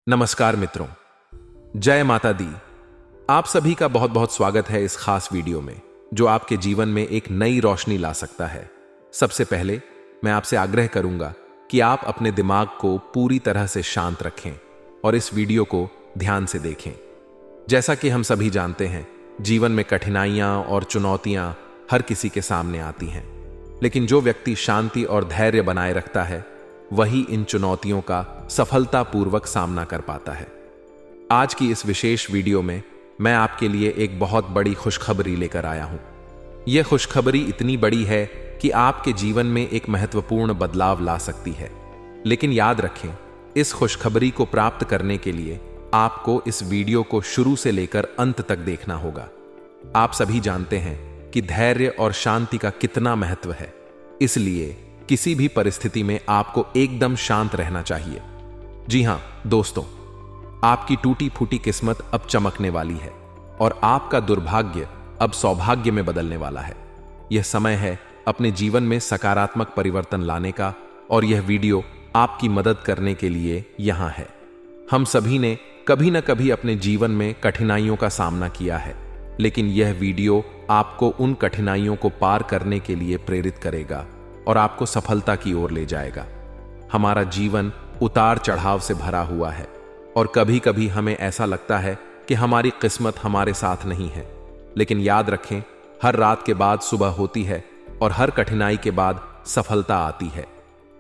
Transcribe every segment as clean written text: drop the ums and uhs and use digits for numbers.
नमस्कार मित्रों, जय माता दी। आप सभी का बहुत बहुत स्वागत है इस खास वीडियो में जो आपके जीवन में एक नई रोशनी ला सकता है। सबसे पहले मैं आपसे आग्रह करूंगा कि आप अपने दिमाग को पूरी तरह से शांत रखें और इस वीडियो को ध्यान से देखें। जैसा कि हम सभी जानते हैं, जीवन में कठिनाइयां और चुनौतियां हर किसी के सामने आती हैं, लेकिन जो व्यक्ति शांति और धैर्य बनाए रखता है वही इन चुनौतियों का सफलतापूर्वक सामना कर पाता है। आज की इस विशेष वीडियो में मैं आपके लिए एक बहुत बड़ी खुशखबरी लेकर आया हूं। यह खुशखबरी इतनी बड़ी है कि आपके जीवन में एक महत्वपूर्ण बदलाव ला सकती है। लेकिन याद रखें, इस खुशखबरी को प्राप्त करने के लिए आपको इस वीडियो को शुरू से लेकर अंत तक देखना होगा। आप सभी जानते हैं कि धैर्य और शांति का कितना महत्व है, इसलिए किसी भी परिस्थिति में आपको एकदम शांत रहना चाहिए। जी हां दोस्तों, आपकी टूटी फूटी किस्मत अब चमकने वाली है और आपका दुर्भाग्य अब सौभाग्य में बदलने वाला है। यह समय है अपने जीवन में सकारात्मक परिवर्तन लाने का और यह वीडियो आपकी मदद करने के लिए यहां है। हम सभी ने कभी न कभी अपने जीवन में कठिनाइयों का सामना किया है, लेकिन यह वीडियो आपको उन कठिनाइयों को पार करने के लिए प्रेरित करेगा और आपको सफलता की ओर ले जाएगा। हमारा जीवन उतार चढ़ाव से भरा हुआ है और कभी कभी हमें ऐसा लगता है कि हमारी किस्मत हमारे साथ नहीं है, लेकिन याद रखें, हर रात के बाद सुबह होती है और हर कठिनाई के बाद सफलता आती है।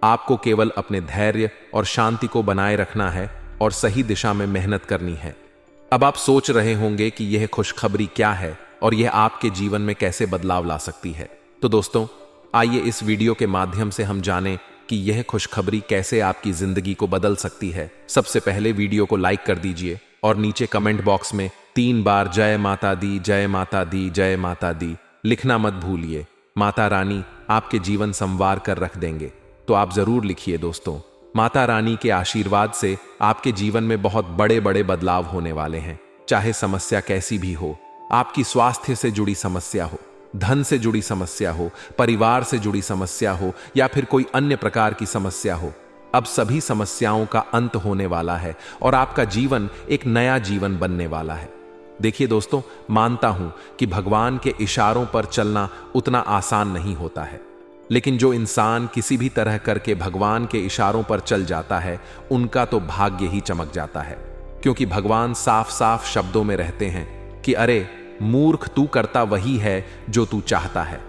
आपको केवल अपने धैर्य और शांति को बनाए रखना है और सही दिशा में मेहनत करनी है। अब आप सोच रहे होंगे कि यह खुशखबरी क्या है और यह आपके जीवन में कैसे बदलाव ला सकती है। तो दोस्तों, आइए इस वीडियो के माध्यम से हम जानें कि यह खुशखबरी कैसे आपकी जिंदगी को बदल सकती है। सबसे पहले वीडियो को लाइक कर दीजिए और नीचे कमेंट बॉक्स में 3 बार जय माता दी, जय माता दी, जय माता दी लिखना मत भूलिए। माता रानी आपके जीवन संवार कर रख देंगे, तो आप जरूर लिखिए दोस्तों। माता रानी के आशीर्वाद से आपके जीवन में बहुत बड़े बड़े बदलाव होने वाले हैं। चाहे समस्या कैसी भी हो, आपकी स्वास्थ्य से जुड़ी समस्या हो, धन से जुड़ी समस्या हो, परिवार से जुड़ी समस्या हो या फिर कोई अन्य प्रकार की समस्या हो, अब सभी समस्याओं का अंत होने वाला है और आपका जीवन एक नया जीवन बनने वाला है। देखिए दोस्तों, मानता हूं कि भगवान के इशारों पर चलना उतना आसान नहीं होता है, लेकिन जो इंसान किसी भी तरह करके भगवान के इशारों पर चल जाता है उनका तो भाग्य ही चमक जाता है, क्योंकि भगवान साफ साफ शब्दों में रहते हैं कि अरे मूर्ख, तू करता वही है जो तू चाहता है,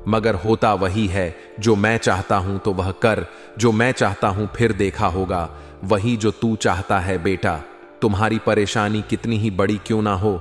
मगर होता वही है जो मैं चाहता हूं, तो वह कर जो मैं चाहता हूं, फिर देखा होगा वही जो तू चाहता है। बेटा, तुम्हारी परेशानी कितनी ही बड़ी क्यों ना हो,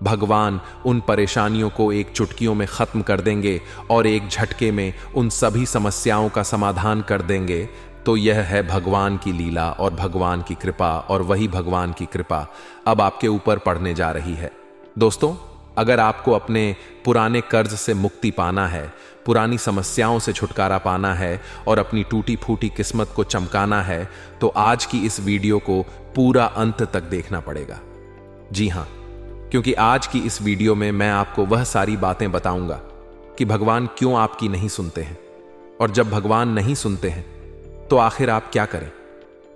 भगवान उन परेशानियों को एक चुटकियों में खत्म कर देंगे और एक झटके में उन सभी समस्याओं का समाधान कर देंगे। तो यह है भगवान की लीला और भगवान की कृपा, और वही भगवान की कृपा अब आपके ऊपर पड़ने जा रही है। दोस्तों, अगर आपको अपने पुराने कर्ज से मुक्ति पाना है, पुरानी समस्याओं से छुटकारा पाना है और अपनी टूटी फूटी किस्मत को चमकाना है, तो आज की इस वीडियो को पूरा अंत तक देखना पड़ेगा। जी हां, क्योंकि आज की इस वीडियो में मैं आपको वह सारी बातें बताऊंगा कि भगवान क्यों आपकी नहीं सुनते हैं, और जब भगवान नहीं सुनते हैं तो आखिर आप क्या करें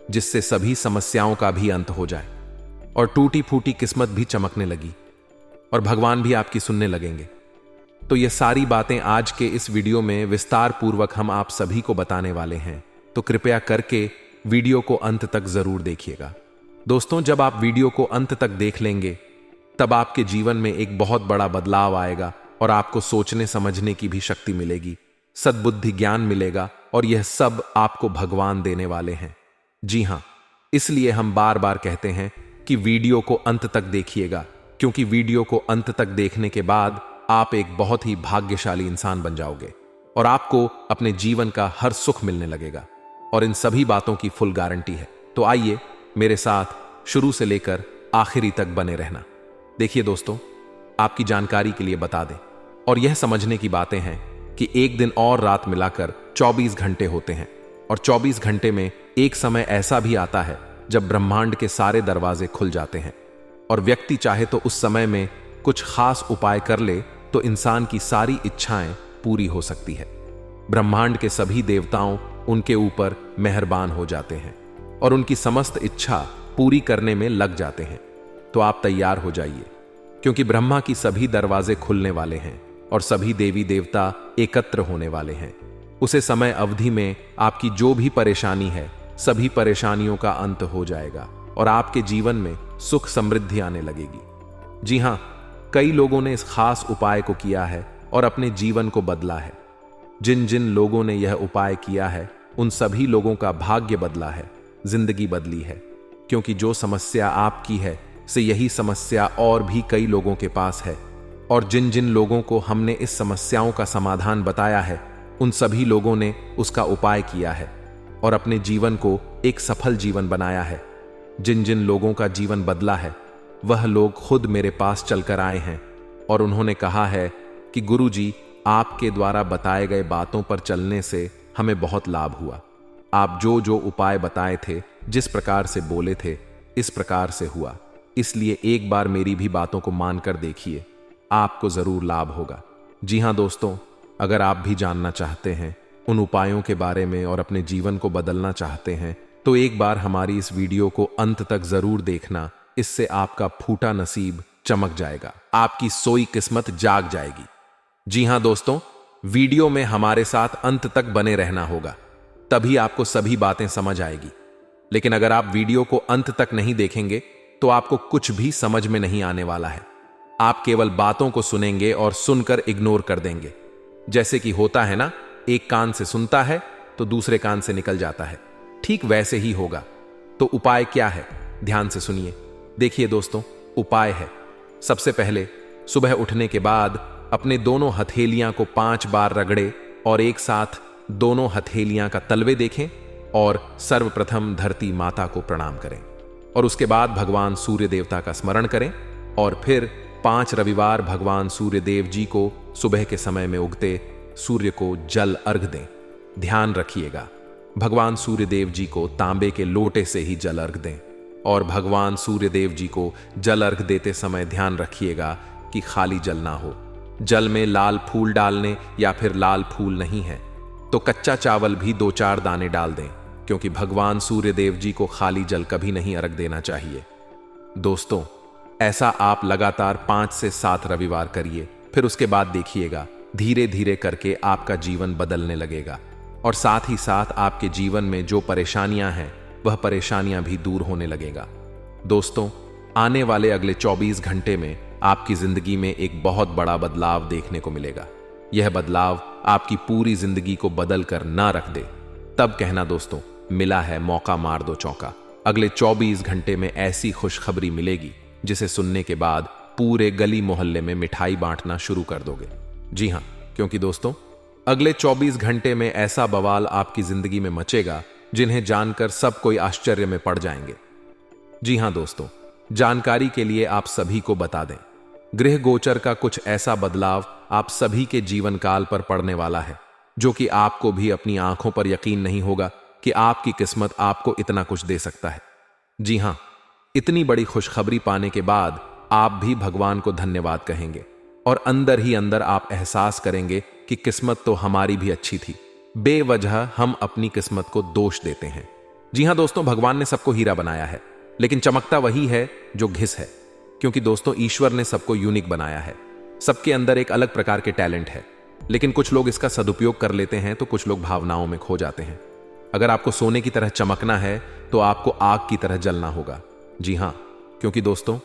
जिससे सभी समस्याओं का भी अंत हो जाए और टूटी फूटी किस्मत भी चमकने लगी और भगवान भी आपकी सुनने लगेंगे। तो ये सारी बातें आज के इस वीडियो में विस्तार पूर्वक हम आप सभी को बताने वाले हैं, तो कृपया करके वीडियो को अंत तक जरूर देखिएगा। दोस्तों, जब आप वीडियो को अंत तक देख लेंगे तब आपके जीवन में एक बहुत बड़ा बदलाव आएगा और आपको सोचने समझने की भी शक्ति मिलेगी, सद्बुद्धि ज्ञान मिलेगा, और यह सब आपको भगवान देने वाले हैं। जी हां, इसलिए हम बार बार कहते हैं कि वीडियो को अंत तक देखिएगा, क्योंकि वीडियो को अंत तक देखने के बाद आप एक बहुत ही भाग्यशाली इंसान बन जाओगे और आपको अपने जीवन का हर सुख मिलने लगेगा, और इन सभी बातों की फुल गारंटी है। तो आइए मेरे साथ शुरू से लेकर आखिरी तक बने रहना। देखिए दोस्तों, आपकी जानकारी के लिए बता दें, और यह समझने की बातें हैं कि एक दिन और रात मिलाकर 24 घंटे होते हैं, और 24 घंटे में एक समय ऐसा भी आता है जब ब्रह्मांड के सारे दरवाजे खुल जाते हैं और व्यक्ति चाहे तो उस समय में कुछ खास उपाय कर ले तो इंसान की सारी इच्छाएं पूरी हो सकती है। ब्रह्मांड के सभी देवताओं उनके ऊपर मेहरबान हो जाते हैं और उनकी समस्त इच्छा पूरी करने में लग जाते हैं। तो आप तैयार हो जाइए, क्योंकि ब्रह्मा की सभी दरवाजे खुलने वाले हैं और सभी देवी देवता एकत्र होने वाले हैं। उसे समय अवधि में आपकी जो भी परेशानी है, सभी परेशानियों का अंत हो जाएगा और आपके जीवन में सुख समृद्धि आने लगेगी। जी हां, कई लोगों ने इस खास उपाय को किया है और अपने जीवन को बदला है। जिन जिन लोगों ने यह उपाय किया है, उन सभी लोगों का भाग्य बदला है, जिंदगी बदली है। क्योंकि जो समस्या आपकी है, से यही समस्या और भी कई लोगों के पास है। और जिन जिन लोगों को हमने इस समस्याओं का समाधान बताया है, उन सभी लोगों ने उसका उपाय किया है और अपने जीवन को एक सफल जीवन बनाया है। जिन जिन लोगों का जीवन बदला है, वह लोग खुद मेरे पास चलकर आए हैं और उन्होंने कहा है कि गुरुजी, आपके द्वारा बताए गए बातों पर चलने से हमें बहुत लाभ हुआ। आप जो जो उपाय बताए थे, जिस प्रकार से बोले थे, इस प्रकार से हुआ। इसलिए एक बार मेरी भी बातों को मानकर देखिए, आपको जरूर लाभ होगा। जी हां दोस्तों, अगर आप भी जानना चाहते हैं उन उपायों के बारे में और अपने जीवन को बदलना चाहते हैं, तो एक बार हमारी इस वीडियो को अंत तक जरूर देखना। इससे आपका फूटा नसीब चमक जाएगा, आपकी सोई किस्मत जाग जाएगी। जी हां दोस्तों, वीडियो में हमारे साथ अंत तक बने रहना होगा, तभी आपको सभी बातें समझ आएगी। लेकिन अगर आप वीडियो को अंत तक नहीं देखेंगे तो आपको कुछ भी समझ में नहीं आने वाला है। आप केवल बातों को सुनेंगे और सुनकर इग्नोर कर देंगे। जैसे कि होता है ना, एक कान से सुनता है तो दूसरे कान से निकल जाता है, ठीक वैसे ही होगा। तो उपाय क्या है, ध्यान से सुनिए। देखिए दोस्तों, उपाय है, सबसे पहले सुबह उठने के बाद अपने दोनों हथेलियां को 5 बार रगड़े और एक साथ दोनों हथेलियां का तलवे देखें और सर्वप्रथम धरती माता को प्रणाम करें और उसके बाद भगवान सूर्य देवता का स्मरण करें और फिर 5 रविवार भगवान सूर्य देव जी को सुबह के समय में उगते सूर्य को जल अर्घ दें। ध्यान रखिएगा, भगवान सूर्य देव जी को तांबे के लोटे से ही जल अर्घ दें और भगवान सूर्य देव जी को जल अर्घ देते समय ध्यान रखिएगा कि खाली जल ना हो। जल में लाल फूल डालने या फिर लाल फूल नहीं है तो कच्चा चावल भी 2-4 दाने डाल दें, क्योंकि भगवान सूर्य देव जी को खाली जल कभी नहीं अर्घ देना चाहिए। दोस्तों, ऐसा आप लगातार 5 से 7 रविवार करिए। फिर उसके बाद देखिएगा, धीरे धीरे करके आपका जीवन बदलने लगेगा और साथ ही साथ आपके जीवन में जो परेशानियां हैं, वह परेशानियां भी दूर होने लगेगा। दोस्तों, आने वाले अगले 24 घंटे में आपकी जिंदगी में एक बहुत बड़ा बदलाव देखने को मिलेगा। यह बदलाव आपकी पूरी जिंदगी को बदल कर ना रख दे। तब कहना दोस्तों, मिला है मौका, मार दो चौका। अगले 24 घंटे में ऐसी खुशखबरी मिलेगी जिसे सुनने के बाद पूरे गली मोहल्ले में मिठाई बांटना शुरू कर दोगे। जी हां, क्योंकि दोस्तों, अगले 24 घंटे में ऐसा बवाल आपकी जिंदगी में मचेगा जिन्हें जानकर सब कोई आश्चर्य में पड़ जाएंगे। जी हां दोस्तों, जानकारी के लिए आप सभी को बता दें, गृह गोचर का कुछ ऐसा बदलाव आप सभी के जीवन काल पर पड़ने वाला है, जो कि आपको भी अपनी आंखों पर यकीन नहीं होगा कि आपकी किस्मत आपको इतना कुछ दे सकता है। जी हां, इतनी बड़ी खुशखबरी पाने के बाद आप भी भगवान को धन्यवाद कहेंगे और अंदर ही अंदर आप एहसास करेंगे कि किस्मत तो हमारी भी अच्छी थी। बेवजह हम अपनी किस्मत को दोष देते हैं। जी हां दोस्तों, भगवान ने सबको हीरा बनाया है, लेकिन चमकता वही है जो घिस है। क्योंकि दोस्तों, ईश्वर ने सबको यूनिक बनाया है। सबके अंदर एक अलग प्रकार के टैलेंट है, लेकिन कुछ लोग इसका सदुपयोग कर लेते हैं तो कुछ लोग भावनाओं में खो जाते हैं। अगर आपको सोने की तरह चमकना है तो आपको आग की तरह जलना होगा। जी हां, क्योंकि दोस्तों,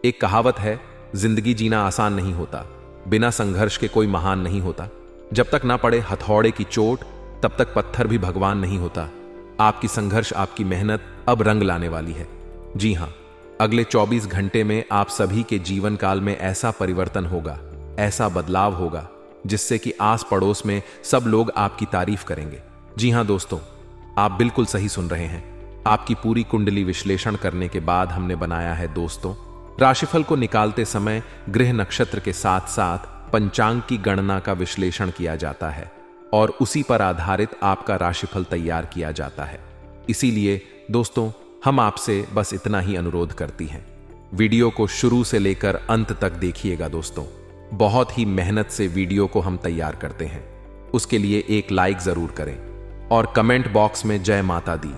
एक कहावत है, जिंदगी जीना आसान नहीं होता, बिना संघर्ष के कोई महान नहीं होता। जब तक ना पड़े हथौड़े की चोट, तब तक पत्थर भी भगवान नहीं होता। आपकी संघर्ष, आपकी मेहनत अब रंग लाने वाली है। जी हां, अगले 24 घंटे में आप सभी के जीवन काल में ऐसा परिवर्तन होगा, ऐसा बदलाव होगा, जिससे कि आस पड़ोस में सब लोग आपकी तारीफ करेंगे। जी हां दोस्तों, आप बिल्कुल सही सुन रहे हैं। आपकी पूरी कुंडली विश्लेषण करने के बाद हमने बनाया है दोस्तों, राशिफल को निकालते समय ग्रह नक्षत्र के साथ साथ पंचांग की गणना का विश्लेषण किया जाता है और उसी पर आधारित आपका राशिफल तैयार किया जाता है। इसीलिए दोस्तों, हम आपसे बस इतना ही अनुरोध करती हैं, वीडियो को शुरू से लेकर अंत तक देखिएगा दोस्तों। बहुत ही मेहनत से वीडियो को हम तैयार करते हैं, उसके लिए एक लाइक जरूर करें और कमेंट बॉक्स में जय माता दी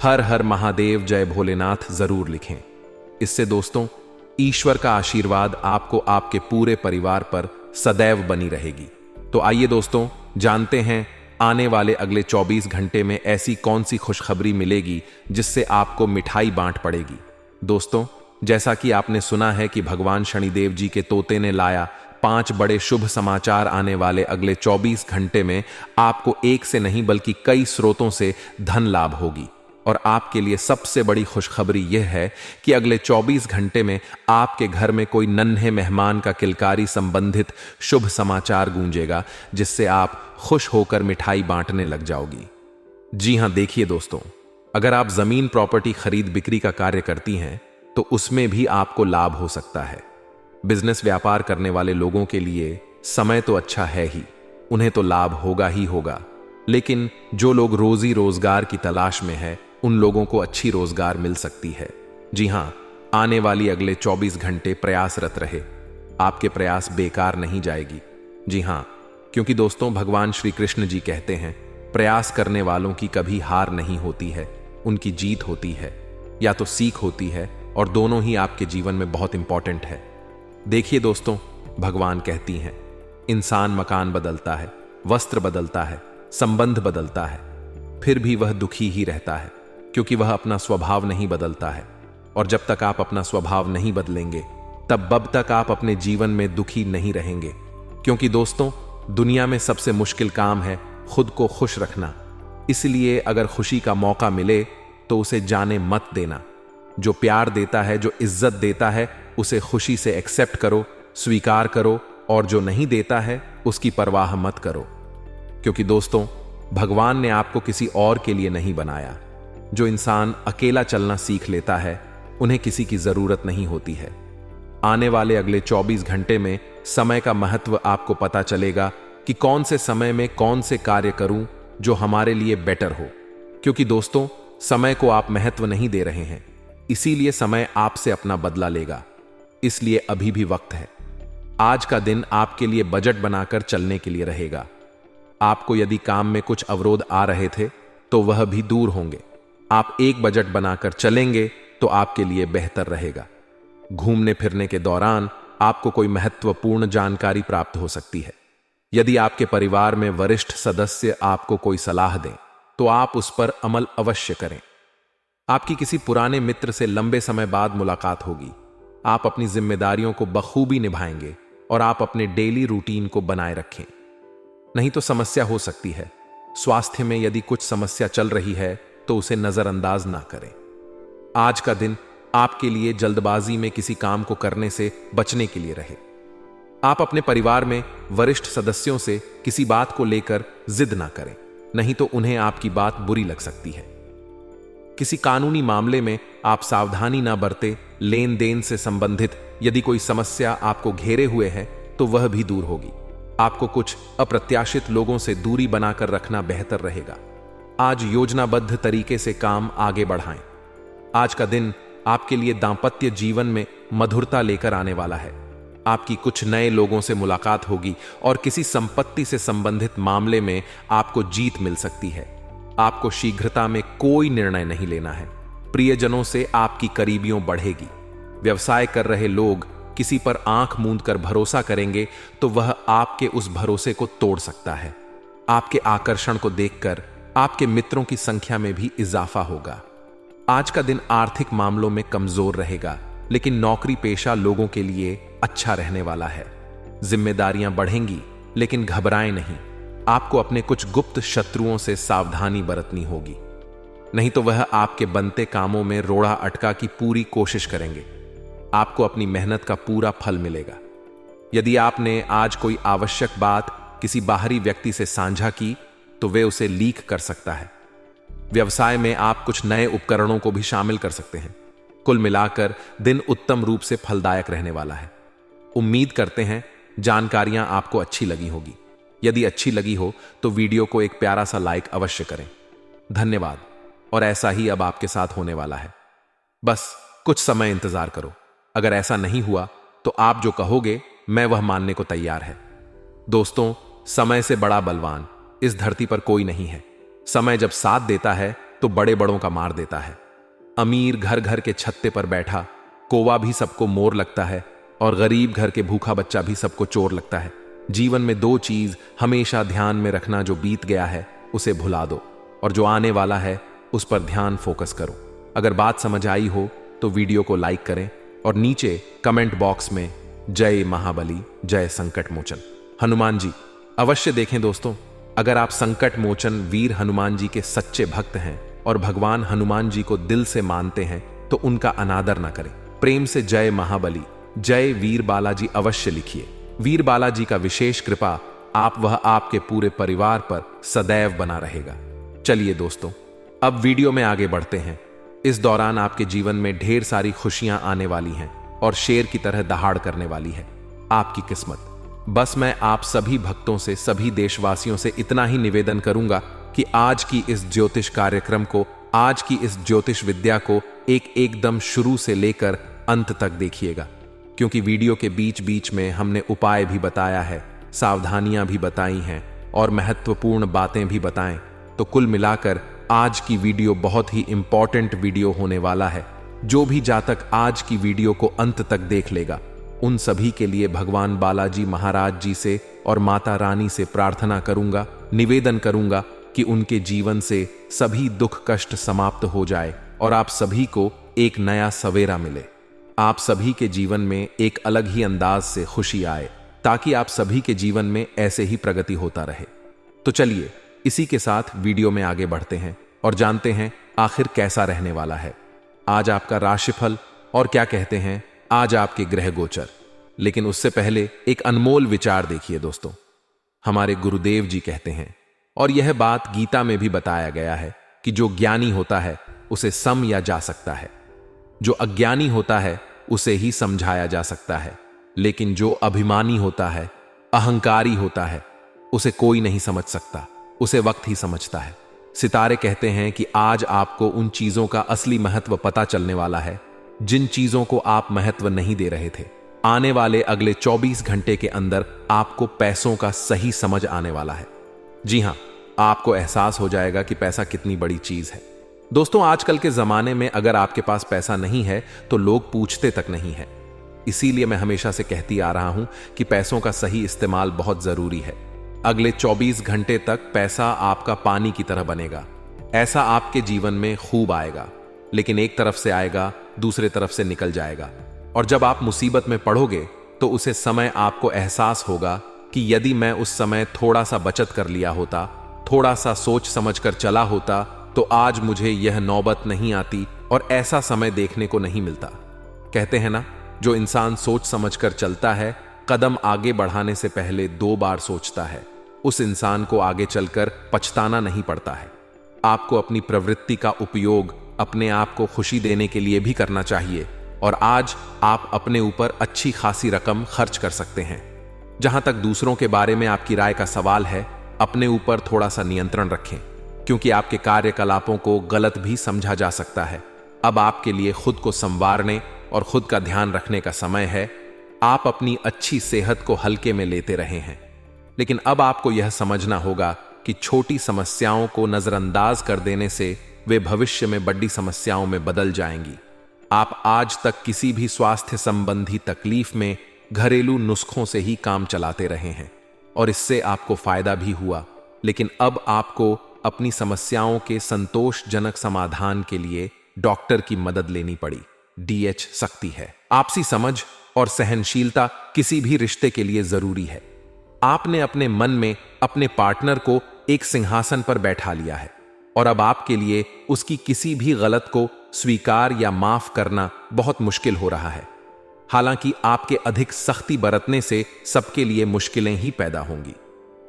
हर हर महादेव जय भोलेनाथ जरूर लिखें। इससे दोस्तों ईश्वर का आशीर्वाद आपको आपके पूरे परिवार पर सदैव बनी रहेगी। तो आइए दोस्तों जानते हैं आने वाले अगले 24 घंटे में ऐसी कौन सी खुशखबरी मिलेगी जिससे आपको मिठाई बांट पड़ेगी। दोस्तों जैसा कि आपने सुना है कि भगवान शनिदेव जी के तोते ने लाया 5 बड़े शुभ समाचार। आने वाले अगले 24 घंटे में आपको एक से नहीं बल्कि कई स्रोतों से धन लाभ होगी। और आपके लिए सबसे बड़ी खुशखबरी यह है कि अगले 24 घंटे में आपके घर में कोई नन्हे मेहमान का किलकारी संबंधित शुभ समाचार गूंजेगा, जिससे आप खुश होकर मिठाई बांटने लग जाओगी। जी हां, देखिए दोस्तों, अगर आप जमीन प्रॉपर्टी खरीद बिक्री का कार्य करती हैं तो उसमें भी आपको लाभ हो सकता है। बिजनेस व्यापार करने वाले लोगों के लिए समय तो अच्छा है ही, उन्हें तो लाभ होगा ही होगा। लेकिन जो लोग रोजी रोजगार की तलाश में है उन लोगों को अच्छी रोजगार मिल सकती है। जी हां, आने वाली अगले 24 घंटे प्रयासरत रहे, आपके प्रयास बेकार नहीं जाएगी। जी हां, क्योंकि दोस्तों भगवान श्री कृष्ण जी कहते हैं प्रयास करने वालों की कभी हार नहीं होती है, उनकी जीत होती है या तो सीख होती है, और दोनों ही आपके जीवन में बहुत इंपॉर्टेंट है। देखिए दोस्तों, भगवान कहती हैं इंसान मकान बदलता है, वस्त्र बदलता है, संबंध बदलता है, फिर भी वह दुखी ही रहता है, क्योंकि वह अपना स्वभाव नहीं बदलता है। और जब तक आप अपना स्वभाव नहीं बदलेंगे तब तक आप अपने जीवन में दुखी नहीं रहेंगे। क्योंकि दोस्तों दुनिया में सबसे मुश्किल काम है खुद को खुश रखना। इसलिए अगर खुशी का मौका मिले तो उसे जाने मत देना। जो प्यार देता है, जो इज्जत देता है, उसे खुशी से एक्सेप्ट करो, स्वीकार करो, और जो नहीं देता है उसकी परवाह मत करो। क्योंकि दोस्तों भगवान ने आपको किसी और के लिए नहीं बनाया। जो इंसान अकेला चलना सीख लेता है उन्हें किसी की जरूरत नहीं होती है। आने वाले अगले 24 घंटे में समय का महत्व आपको पता चलेगा कि कौन से समय में कौन से कार्य करूं जो हमारे लिए बेटर हो। क्योंकि दोस्तों समय को आप महत्व नहीं दे रहे हैं, इसीलिए समय आपसे अपना बदला लेगा। इसलिए अभी भी वक्त है। आज का दिन आपके लिए बजट बनाकर चलने के लिए रहेगा। आपको यदि काम में कुछ अवरोध आ रहे थे तो वह भी दूर होंगे। आप एक बजट बनाकर चलेंगे तो आपके लिए बेहतर रहेगा। घूमने फिरने के दौरान आपको कोई महत्वपूर्ण जानकारी प्राप्त हो सकती है। यदि आपके परिवार में वरिष्ठ सदस्य आपको कोई सलाह दें तो आप उस पर अमल अवश्य करें। आपकी किसी पुराने मित्र से लंबे समय बाद मुलाकात होगी। आप अपनी जिम्मेदारियों को बखूबी निभाएंगे और आप अपने डेली रूटीन को बनाए रखें, नहीं तो समस्या हो सकती है। स्वास्थ्य में यदि कुछ समस्या चल रही है तो उसे नजरअंदाज ना करें। आज का दिन आपके लिए जल्दबाजी में किसी काम को करने से बचने के लिए रहे। आप अपने परिवार में वरिष्ठ सदस्यों से किसी बात को लेकर जिद ना करें, नहीं तो उन्हें आपकी बात बुरी लग सकती है। किसी कानूनी मामले में आप सावधानी ना बरते, लेन देन से संबंधित यदि कोई समस्या आपको घेरे हुए है तो वह भी दूर होगी। आपको कुछ अप्रत्याशित लोगों से दूरी बनाकर रखना बेहतर रहेगा। आज योजनाबद्ध तरीके से काम आगे बढ़ाएं। आज का दिन आपके लिए दांपत्य जीवन में मधुरता लेकर आने वाला है। आपकी कुछ नए लोगों से मुलाकात होगी और किसी संपत्ति से संबंधित मामले में आपको जीत मिल सकती है। आपको शीघ्रता में कोई निर्णय नहीं लेना है। प्रियजनों से आपकी करीबियों बढ़ेगी। व्यवसाय कर रहे लोग किसी पर आंख मूंद कर भरोसा करेंगे तो वह आपके उस भरोसे को तोड़ सकता है। आपके आकर्षण को देखकर आपके मित्रों की संख्या में भी इजाफा होगा। आज का दिन आर्थिक मामलों में कमजोर रहेगा, लेकिन नौकरी पेशा लोगों के लिए अच्छा रहने वाला है। जिम्मेदारियां बढ़ेंगी, लेकिन घबराएं नहीं। आपको अपने कुछ गुप्त शत्रुओं से सावधानी बरतनी होगी, नहीं तो वह आपके बनते कामों में रोड़ा अटका की पूरी कोशिश करेंगे। आपको अपनी मेहनत का पूरा फल मिलेगा। यदि आपने आज कोई आवश्यक बात किसी बाहरी व्यक्ति से साझा की तो वे उसे लीक कर सकता है। व्यवसाय में आप कुछ नए उपकरणों को भी शामिल कर सकते हैं। कुल मिलाकर दिन उत्तम रूप से फलदायक रहने वाला है। उम्मीद करते हैं जानकारियां आपको अच्छी लगी होगी। यदि अच्छी लगी हो तो वीडियो को एक प्यारा सा लाइक अवश्य करें। धन्यवाद। और ऐसा ही अब आपके साथ होने वाला है। बस कुछ समय इंतजार करो। अगर ऐसा नहीं हुआ तो आप जो कहोगे मैं वह मानने को तैयार है। दोस्तों, समय से बड़ा बलवान इस धरती पर कोई नहीं है। समय जब साथ देता है तो बड़े बड़ों का मार देता है। अमीर घर घर के छत्ते पर बैठा कौवा भी सबको मोर लगता है, और गरीब घर के भूखा बच्चा भी सबको चोर लगता है। जीवन में दो चीज हमेशा ध्यान में रखना, जो बीत गया है उसे भुला दो, और जो आने वाला है उस पर ध्यान फोकस करो। अगर बात समझ आई हो तो वीडियो को लाइक करें और नीचे कमेंट बॉक्स में जय महाबली, जय संकट मोचन हनुमान जी अवश्य देखें। दोस्तों, अगर आप संकट मोचन वीर हनुमान जी के सच्चे भक्त हैं और भगवान हनुमान जी को दिल से मानते हैं तो उनका अनादर न करें। प्रेम से जय महाबली, जय वीर बालाजी अवश्य लिखिए। वीर बालाजी का विशेष कृपा वह आपके पूरे परिवार पर सदैव बना रहेगा। चलिए दोस्तों, अब वीडियो में आगे बढ़ते हैं। इस दौरान आपके जीवन में ढेर सारी खुशियां आने वाली हैं और शेर की तरह दहाड़ करने वाली है आपकी किस्मत। बस मैं आप सभी भक्तों से, सभी देशवासियों से इतना ही निवेदन करूंगा कि आज की इस ज्योतिष कार्यक्रम को, आज की इस ज्योतिष विद्या को एकदम शुरू से लेकर अंत तक देखिएगा, क्योंकि वीडियो के बीच बीच में हमने उपाय भी बताया है, सावधानियां भी बताई हैं और महत्वपूर्ण बातें भी बताएं। तो कुल मिलाकर आज की वीडियो बहुत ही इंपॉर्टेंट वीडियो होने वाला है। जो भी जातक आज की वीडियो को अंत तक देख लेगा, उन सभी के लिए भगवान बालाजी महाराज जी से और माता रानी से प्रार्थना करूंगा, निवेदन करूंगा कि उनके जीवन से सभी दुख कष्ट समाप्त हो जाए और आप सभी को एक नया सवेरा मिले। आप सभी के जीवन में एक अलग ही अंदाज से खुशी आए, ताकि आप सभी के जीवन में ऐसे ही प्रगति होता रहे। तो चलिए इसी के साथ वीडियो में आगे बढ़ते हैं और जानते हैं आखिर कैसा रहने वाला है आज आपका राशिफल और क्या कहते हैं आज आपके ग्रह गोचर। लेकिन उससे पहले एक अनमोल विचार देखिए दोस्तों। हमारे गुरुदेव जी कहते हैं, और यह बात गीता में भी बताया गया है, कि जो ज्ञानी होता है उसे समझा जा सकता है, जो अज्ञानी होता है उसे ही समझाया जा सकता है, लेकिन जो अभिमानी होता है, अहंकारी होता है, उसे कोई नहीं समझ सकता, उसे वक्त ही समझता है। सितारे कहते हैं कि आज आपको उन चीजों का असली महत्व पता चलने वाला है जिन चीजों को आप महत्व नहीं दे रहे थे। आने वाले अगले 24 घंटे के अंदर आपको पैसों का सही समझ आने वाला है। जी हां, आपको एहसास हो जाएगा कि पैसा कितनी बड़ी चीज है। दोस्तों, आजकल के जमाने में अगर आपके पास पैसा नहीं है तो लोग पूछते तक नहीं है। इसीलिए मैं हमेशा से कहती आ रहा हूं कि पैसों का सही इस्तेमाल बहुत जरूरी है। अगले 24 घंटे तक पैसा आपका पानी की तरह बनेगा। ऐसा आपके जीवन में खूब आएगा, लेकिन एक तरफ से आएगा, दूसरे तरफ से निकल जाएगा। और जब आप मुसीबत में पड़ोगे तो उसे समय आपको एहसास होगा कि यदि मैं उस समय थोड़ा सा बचत कर लिया होता, थोड़ा सा सोच समझ कर चला होता, तो आज मुझे यह नौबत नहीं आती और ऐसा समय देखने को नहीं मिलता। कहते हैं ना, जो इंसान सोच समझ कर चलता है, कदम आगे बढ़ाने से पहले 2 बार सोचता है, उस इंसान को आगे चलकर पछताना नहीं पड़ता है। आपको अपनी प्रवृत्ति का उपयोग अपने आप को खुशी देने के लिए भी करना चाहिए, और आज आप अपने ऊपर अच्छी खासी रकम खर्च कर सकते हैं। जहां तक दूसरों के बारे में आपकी राय का सवाल है, अपने ऊपर थोड़ा सा नियंत्रण रखें, क्योंकि आपके कार्यकलापों को गलत भी समझा जा सकता है। अब आपके लिए खुद को संवारने और खुद का ध्यान रखने का समय है। आप अपनी अच्छी सेहत को हल्के में लेते रहे हैं, लेकिन अब आपको यह समझना होगा कि छोटी समस्याओं को नजरअंदाज कर देने से वे भविष्य में बड़ी समस्याओं में बदल जाएंगी। आप आज तक किसी भी स्वास्थ्य संबंधी तकलीफ में घरेलू नुस्खों से ही काम चलाते रहे हैं और इससे आपको फायदा भी हुआ, लेकिन अब आपको अपनी समस्याओं के संतोषजनक समाधान के लिए डॉक्टर की मदद लेनी पड़ी। DH सकती है। आपसी समझ और सहनशीलता किसी भी रिश्ते के लिए जरूरी है। आपने अपने मन में अपने पार्टनर को एक सिंहासन पर बैठा लिया है और अब आपके लिए उसकी किसी भी गलत को स्वीकार या माफ करना बहुत मुश्किल हो रहा है। हालांकि आपके अधिक सख्ती बरतने से सबके लिए मुश्किलें ही पैदा होंगी।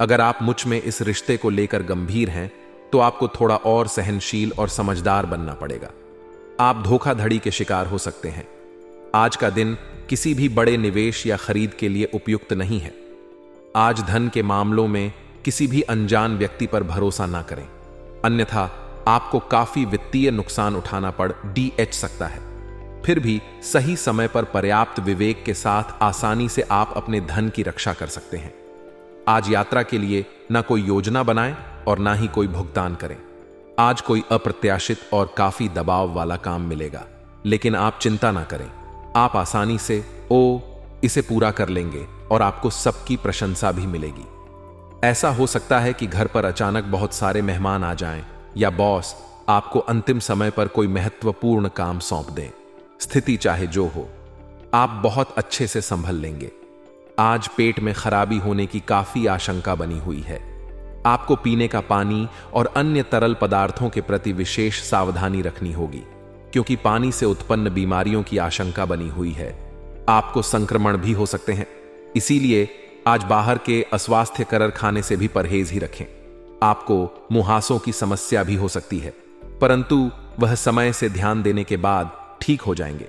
अगर आप मुझ में इस रिश्ते को लेकर गंभीर हैं तो आपको थोड़ा और सहनशील और समझदार बनना पड़ेगा। आप धोखाधड़ी के शिकार हो सकते हैं। आज का दिन किसी भी बड़े निवेश या खरीद के लिए उपयुक्त नहीं है। आज धन के मामलों में किसी भी अनजान व्यक्ति पर भरोसा ना करें, अन्यथा आपको काफी वित्तीय नुकसान उठाना पड़ DH सकता है। फिर भी सही समय पर पर्याप्त विवेक के साथ आसानी से आप अपने धन की रक्षा कर सकते हैं। आज यात्रा के लिए ना कोई योजना बनाएं और ना ही कोई भुगतान करें। आज कोई अप्रत्याशित और काफी दबाव वाला काम मिलेगा, लेकिन आप चिंता ना करें। आप आसानी से इसे पूरा कर लेंगे और आपको सबकी प्रशंसा भी मिलेगी। ऐसा हो सकता है कि घर पर अचानक बहुत सारे मेहमान आ जाएं या बॉस आपको अंतिम समय पर कोई महत्वपूर्ण काम सौंप दें। स्थिति चाहे जो हो, आप बहुत अच्छे से संभल लेंगे। आज पेट में खराबी होने की काफी आशंका बनी हुई है। आपको पीने का पानी और अन्य तरल पदार्थों के प्रति विशेष सावधानी रखनी होगी, क्योंकि पानी से उत्पन्न बीमारियों की आशंका बनी हुई है। आपको संक्रमण भी हो सकते हैं, इसीलिए आज बाहर के अस्वास्थ्यकर खाने से भी परहेज ही रखें। आपको मुहासों की समस्या भी हो सकती है, परंतु वह समय से ध्यान देने के बाद ठीक हो जाएंगे।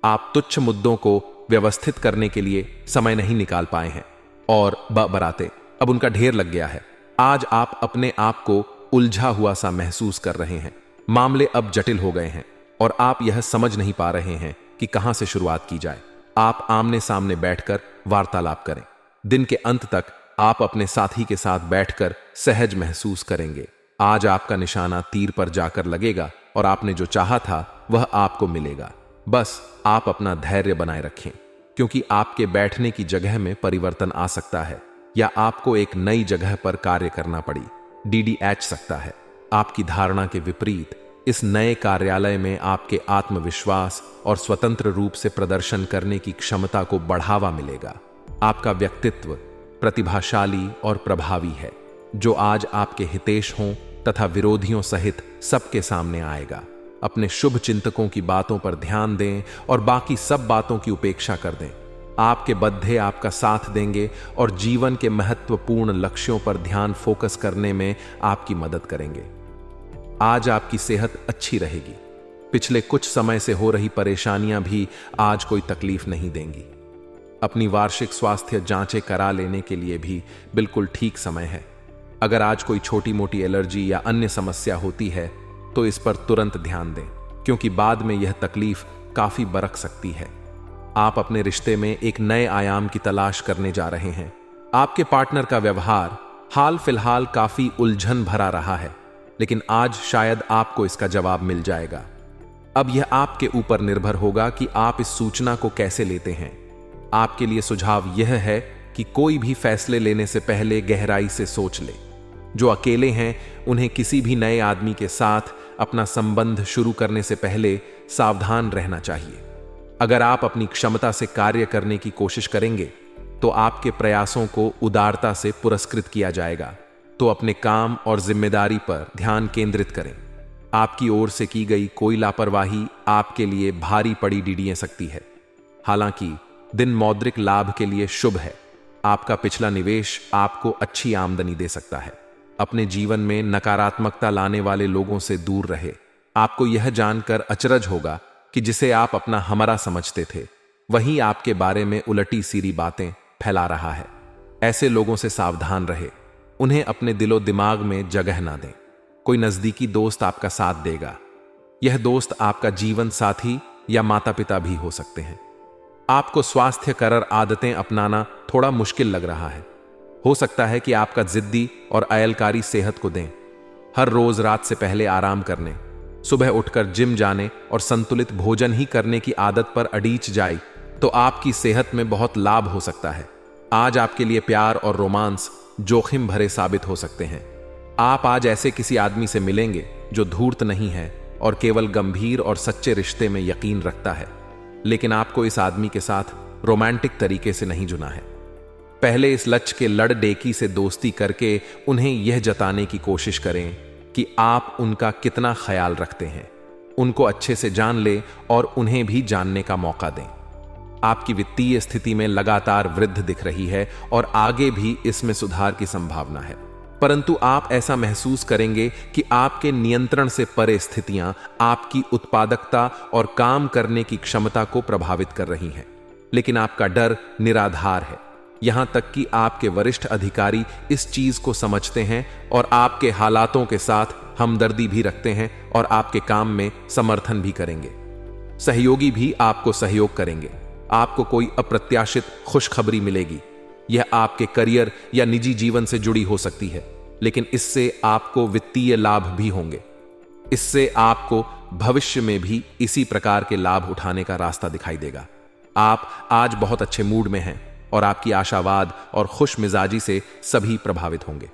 आप तुच्छ मुद्दों को व्यवस्थित करने के लिए समय नहीं निकाल पाए हैं और बराते अब उनका ढेर लग गया है। आज आप अपने आप को उलझा हुआ सा महसूस कर रहे हैं। मामले अब जटिल हो गए हैं और आप यह समझ नहीं पा रहे हैं कि कहां से शुरुआत की जाए। आप आमने सामने बैठकर वार्तालाप करें। दिन के अंत तक आप अपने साथी के साथ बैठकर सहज महसूस करेंगे। आज आपका निशाना तीर पर जाकर लगेगा और आपने जो चाहा था वह आपको मिलेगा। बस आप अपना धैर्य बनाए रखें, क्योंकि आपके बैठने की जगह में परिवर्तन आ सकता है या आपको एक नई जगह पर कार्य करना पड़ी DDH सकता है। आपकी धारणा के विपरीत इस नए कार्यालय में आपके आत्मविश्वास और स्वतंत्र रूप से प्रदर्शन करने की क्षमता को बढ़ावा मिलेगा। आपका व्यक्तित्व प्रतिभाशाली और प्रभावी है, जो आज आपके हितैषियों तथा विरोधियों सहित सबके सामने आएगा। अपने शुभ चिंतकों की बातों पर ध्यान दें और बाकी सब बातों की उपेक्षा कर दें। आपके बद्धे आपका साथ देंगे और जीवन के महत्वपूर्ण लक्ष्यों पर ध्यान फोकस करने में आपकी मदद करेंगे। आज आपकी सेहत अच्छी रहेगी। पिछले कुछ समय से हो रही परेशानियां भी आज कोई तकलीफ नहीं देंगी। अपनी वार्षिक स्वास्थ्य जांचें करा लेने के लिए भी बिल्कुल ठीक समय है। अगर आज कोई छोटी मोटी एलर्जी या अन्य समस्या होती है तो इस पर तुरंत ध्यान दें, क्योंकि बाद में यह तकलीफ काफी बरक सकती है। आप अपने रिश्ते में एक नए आयाम की तलाश करने जा रहे हैं। आपके पार्टनर का व्यवहार हाल फिलहाल काफी उलझन भरा रहा है, लेकिन आज शायद आपको इसका जवाब मिल जाएगा। अब यह आपके ऊपर निर्भर होगा कि आप इस सूचना को कैसे लेते हैं। आपके लिए सुझाव यह है कि कोई भी फैसले लेने से पहले गहराई से सोच ले। जो अकेले हैं उन्हें किसी भी नए आदमी के साथ अपना संबंध शुरू करने से पहले सावधान रहना चाहिए। अगर आप अपनी क्षमता से कार्य करने की कोशिश करेंगे तो आपके प्रयासों को उदारता से पुरस्कृत किया जाएगा। तो अपने काम और जिम्मेदारी पर ध्यान केंद्रित करें। आपकी ओर से की गई कोई लापरवाही आपके लिए भारी पड़ी डीडीए सकती है। हालांकि दिन मौद्रिक लाभ के लिए शुभ है। आपका पिछला निवेश आपको अच्छी आमदनी दे सकता है। अपने जीवन में नकारात्मकता लाने वाले लोगों से दूर रहे। आपको यह जानकर अचरज होगा कि जिसे आप अपना हमरा समझते थे वही आपके बारे में उलटी सीरी बातें फैला रहा है। ऐसे लोगों से सावधान रहे। उन्हें अपने दिलो दिमाग में जगह ना दें। कोई नजदीकी दोस्त आपका साथ देगा। यह दोस्त आपका जीवन साथी या माता पिता भी हो सकते हैं। आपको स्वास्थ्यकर आदतें अपनाना थोड़ा मुश्किल लग रहा है। हो सकता है कि आपका जिद्दी और अयलकारी सेहत को दें। हर रोज रात से पहले आराम करने, सुबह उठकर जिम जाने और संतुलित भोजन ही करने की आदत पर अड़ीच जाए तो आपकी सेहत में बहुत लाभ हो सकता है। आज आपके लिए प्यार और रोमांस जोखिम भरे साबित हो सकते हैं। आप आज ऐसे किसी आदमी से मिलेंगे जो धूर्त नहीं है और केवल गंभीर और सच्चे रिश्ते में यकीन रखता है, लेकिन आपको इस आदमी के साथ रोमांटिक तरीके से नहीं जुना है। पहले इस लच के लड़ डेकी से दोस्ती करके उन्हें यह जताने की कोशिश करें कि आप उनका कितना ख्याल रखते हैं। उनको अच्छे से जान ले और उन्हें भी जानने का मौका दें। आपकी वित्तीय स्थिति में लगातार वृद्धि दिख रही है और आगे भी इसमें सुधार की संभावना है, परंतु आप ऐसा महसूस करेंगे कि आपके नियंत्रण से परे स्थितियां आपकी उत्पादकता और काम करने की क्षमता को प्रभावित कर रही हैं। लेकिन आपका डर निराधार है। यहां तक कि आपके वरिष्ठ अधिकारी इस चीज को समझते हैं और आपके हालातों के साथ हमदर्दी भी रखते हैं और आपके काम में समर्थन भी करेंगे। सहयोगी भी आपको सहयोग करेंगे। आपको कोई अप्रत्याशित खुशखबरी मिलेगी। यह आपके करियर या निजी जीवन से जुड़ी हो सकती है, लेकिन इससे आपको वित्तीय लाभ भी होंगे। इससे आपको भविष्य में भी इसी प्रकार के लाभ उठाने का रास्ता दिखाई देगा। आप आज बहुत अच्छे मूड में हैं और आपकी आशावाद और खुश मिजाजी से सभी प्रभावित होंगे।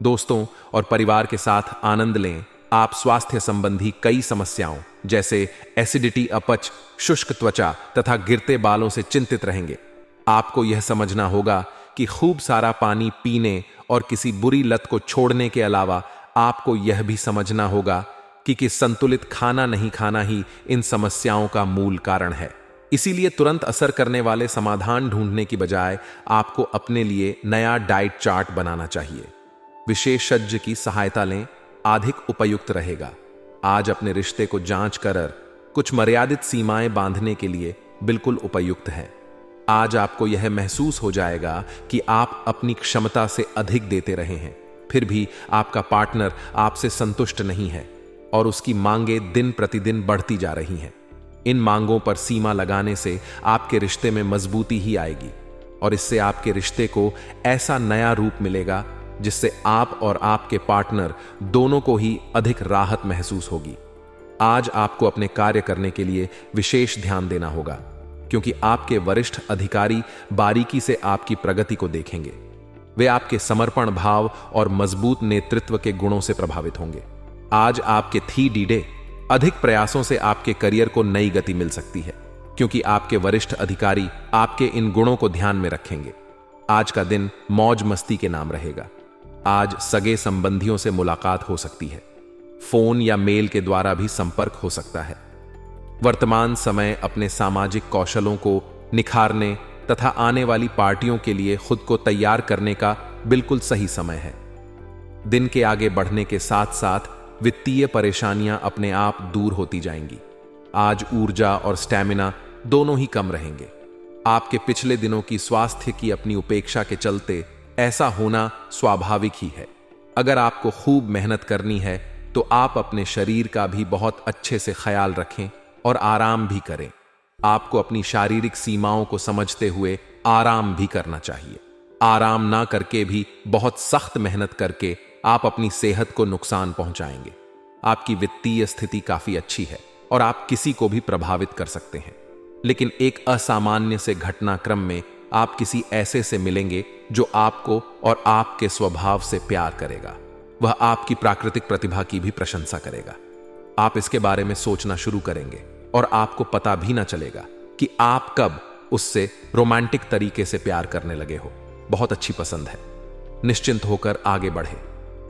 दोस्तों और परिवार के साथ आनंद लें। आप स्वास्थ्य संबंधी कई समस्याओं जैसे एसिडिटी, अपच, शुष्क त्वचा तथा गिरते बालों से चिंतित रहेंगे। आपको यह समझना होगा कि खूब सारा पानी पीने और किसी बुरी लत को छोड़ने के अलावा आपको यह भी समझना होगा कि संतुलित खाना नहीं खाना ही इन समस्याओं का मूल कारण है। इसीलिए तुरंत असर करने वाले समाधान ढूंढने की बजाय आपको अपने लिए नया डाइट चार्ट बनाना चाहिए। विशेषज्ञ की सहायता लें, अधिक उपयुक्त रहेगा। आज अपने रिश्ते को जांच कर कुछ मर्यादित सीमाएं बांधने के लिए बिल्कुल उपयुक्त है। आज आपको यह महसूस हो जाएगा कि आप अपनी क्षमता से अधिक देते रहे हैं, फिर भी आपका पार्टनर आपसे संतुष्ट नहीं है और उसकी मांगें दिन प्रतिदिन बढ़ती जा रही हैं। इन मांगों पर सीमा लगाने से आपके रिश्ते में मजबूती ही आएगी और इससे आपके रिश्ते को ऐसा नया रूप मिलेगा जिससे आप और आपके पार्टनर दोनों को ही अधिक राहत महसूस होगी। आज आपको अपने कार्य करने के लिए विशेष ध्यान देना होगा, क्योंकि आपके वरिष्ठ अधिकारी बारीकी से आपकी प्रगति को देखेंगे। वे आपके समर्पण भाव और मजबूत नेतृत्व के गुणों से प्रभावित होंगे। आज आपके थी अधिक प्रयासों से आपके करियर को नई गति मिल सकती है, क्योंकि आपके वरिष्ठ अधिकारी आपके इन गुणों को ध्यान में रखेंगे। आज का दिन मौज मस्ती के नाम रहेगा। आज सगे संबंधियों से मुलाकात हो सकती है। फोन या मेल के द्वारा भी संपर्क हो सकता है। वर्तमान समय अपने सामाजिक कौशलों को निखारने तथा आने वाली पार्टियों के लिए खुद को तैयार करने का बिल्कुल सही समय है। दिन के आगे बढ़ने के साथ साथ वित्तीय परेशानियां अपने आप दूर होती जाएंगी। आज ऊर्जा और स्टैमिना दोनों ही कम रहेंगे। आपके पिछले दिनों की स्वास्थ्य की अपनी उपेक्षा के चलते ऐसा होना स्वाभाविक ही है। अगर आपको खूब मेहनत करनी है तो आप अपने शरीर का भी बहुत अच्छे से ख्याल रखें और आराम भी करें। आपको अपनी शारीरिक सीमाओं को समझते हुए आराम भी करना चाहिए। आराम ना करके भी बहुत सख्त मेहनत करके आप अपनी सेहत को नुकसान पहुंचाएंगे। आपकी वित्तीय स्थिति काफी अच्छी है और आप किसी को भी प्रभावित कर सकते हैं, लेकिन एक असामान्य से घटनाक्रम में आप किसी ऐसे से मिलेंगे जो आपको और आपके स्वभाव से प्यार करेगा। वह आपकी प्राकृतिक प्रतिभा की भी प्रशंसा करेगा। आप इसके बारे में सोचना शुरू करेंगे और आपको पता भी ना चलेगा कि आप कब उससे रोमांटिक तरीके से प्यार करने लगे हो। बहुत अच्छी पसंद है। निश्चिंत होकर आगे बढ़े।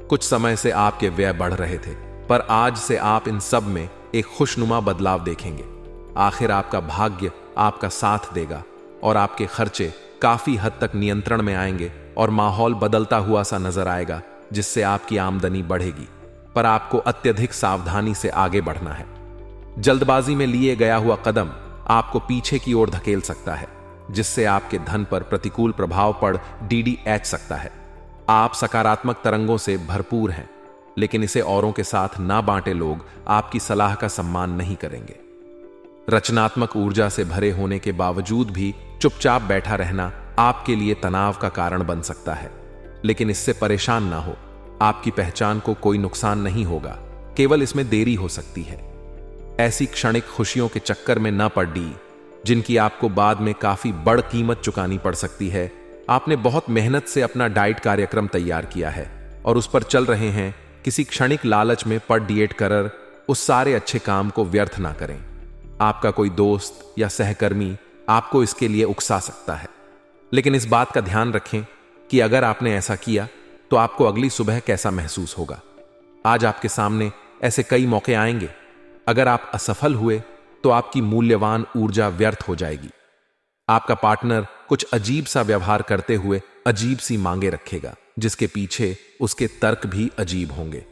कुछ समय से आपके व्यय बढ़ रहे थे, पर आज से आप इन सब में एक खुशनुमा बदलाव देखेंगे। आखिर आपका भाग्य आपका साथ देगा और आपके खर्चे काफी हद तक नियंत्रण में आएंगे और माहौल बदलता हुआ सा नजर आएगा, जिससे आपकी आमदनी बढ़ेगी। पर आपको अत्यधिक सावधानी से आगे बढ़ना है। जल्दबाजी में लिए गया हुआ कदम आपको पीछे की ओर धकेल सकता है, जिससे आपके धन पर प्रतिकूल प्रभाव पड़ DDH सकता है। आप सकारात्मक तरंगों से भरपूर हैं, लेकिन इसे औरों के साथ ना बांटे लोग आपकी सलाह का सम्मान नहीं करेंगे। रचनात्मक ऊर्जा से भरे होने के बावजूद भी चुपचाप बैठा रहना आपके लिए तनाव का कारण बन सकता है, लेकिन इससे परेशान ना हो। आपकी पहचान को कोई नुकसान नहीं होगा, केवल इसमें देरी हो सकती है। ऐसी क्षणिक खुशियों के चक्कर में न पड़ी जिनकी आपको बाद में काफी बड़ कीमत चुकानी पड़ सकती है। आपने बहुत मेहनत से अपना डाइट कार्यक्रम तैयार किया है और उस पर चल रहे हैं। किसी क्षणिक लालच में पड़ डिएट कर उस सारे अच्छे काम को व्यर्थ ना करें। आपका कोई दोस्त या सहकर्मी आपको इसके लिए उकसा सकता है, लेकिन इस बात का ध्यान रखें कि अगर आपने ऐसा किया तो आपको अगली सुबह कैसा महसूस होगा। आज आपके सामने ऐसे कई मौके आएंगे। अगर आप असफल हुए तो आपकी मूल्यवान ऊर्जा व्यर्थ हो जाएगी। आपका पार्टनर कुछ अजीब सा व्यवहार करते हुए अजीब सी मांगे रखेगा, जिसके पीछे उसके तर्क भी अजीब होंगे।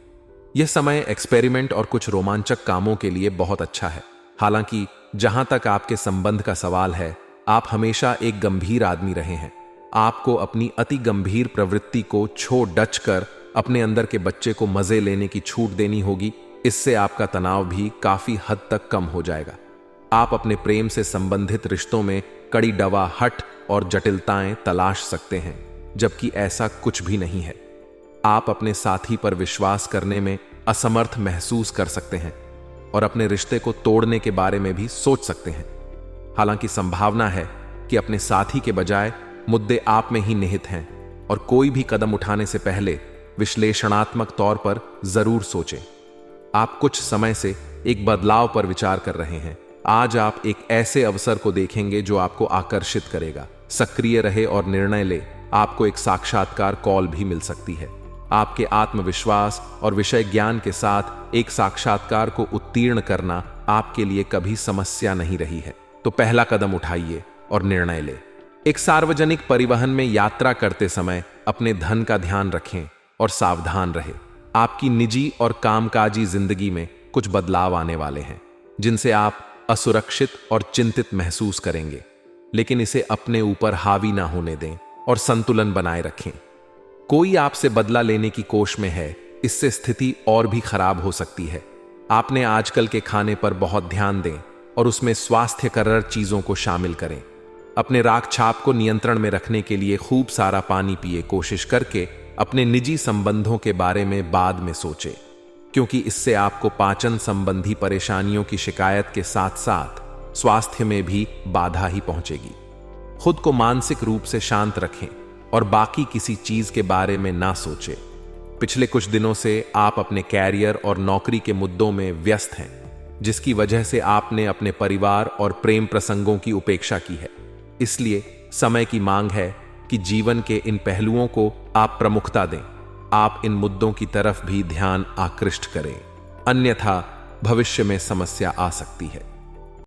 यह समय एक्सपेरिमेंट और कुछ रोमांचक कामों के लिए बहुत अच्छा है। हालांकि जहां तक आपके संबंध का सवाल है, आप हमेशा एक गंभीर आदमी रहे हैं। आपको अपनी अति गंभीर प्रवृत्ति को डच कर अपने अंदर के बच्चे को मजे लेने की छूट देनी होगी। इससे आपका तनाव भी काफी हद तक कम हो जाएगा। आप अपने प्रेम से संबंधित रिश्तों में कड़ी डवाहट और जटिलताएं तलाश सकते हैं, जबकि ऐसा कुछ भी नहीं है। आप अपने साथी पर विश्वास करने में असमर्थ महसूस कर सकते हैं और अपने रिश्ते को तोड़ने के बारे में भी सोच सकते हैं। हालांकि संभावना है कि अपने साथी के बजाय मुद्दे आप में ही निहित हैं और कोई भी कदम उठाने से पहले विश्लेषणात्मक तौर पर जरूर सोचें। आप कुछ समय से एक बदलाव पर विचार कर रहे हैं। आज आप एक ऐसे अवसर को देखेंगे जो आपको आकर्षित करेगा। सक्रिय रहे और निर्णय ले। आपको एक साक्षात्कार कॉल भी मिल सकती है। आपके आत्मविश्वास और विषय ज्ञान के साथ एक साक्षात्कार को उत्तीर्ण करना आपके लिए कभी समस्या नहीं रही है। तो पहला कदम उठाइए और निर्णय ले। एक सार्वजनिक परिवहन में यात्रा करते समय अपने धन का ध्यान रखें और सावधान रहें। आपकी निजी और कामकाजी जिंदगी में कुछ बदलाव आने वाले हैं जिनसे आप असुरक्षित और चिंतित महसूस करेंगे, लेकिन इसे अपने ऊपर हावी ना होने दें और संतुलन बनाए रखें। कोई आपसे बदला लेने की कोशिश में है, इससे स्थिति और भी खराब हो सकती है। आपने आजकल के खाने पर बहुत ध्यान दें और उसमें स्वास्थ्यकर चीजों को शामिल करें। अपने राग छाप को नियंत्रण में रखने के लिए खूब सारा पानी पिए। कोशिश करके अपने निजी संबंधों के बारे में बाद में सोचें, क्योंकि इससे आपको पाचन संबंधी परेशानियों की शिकायत के साथ साथ स्वास्थ्य में भी बाधा ही पहुंचेगी। खुद को मानसिक रूप से शांत रखें और बाकी किसी चीज के बारे में ना सोचें। पिछले कुछ दिनों से आप अपने कैरियर और नौकरी के मुद्दों में व्यस्त हैं, जिसकी वजह से आपने अपने परिवार और प्रेम प्रसंगों की उपेक्षा की है। इसलिए समय की मांग है कि जीवन के इन पहलुओं को आप प्रमुखता दें। आप इन मुद्दों की तरफ भी ध्यान आकृष्ट करें, अन्यथा भविष्य में समस्या आ सकती है।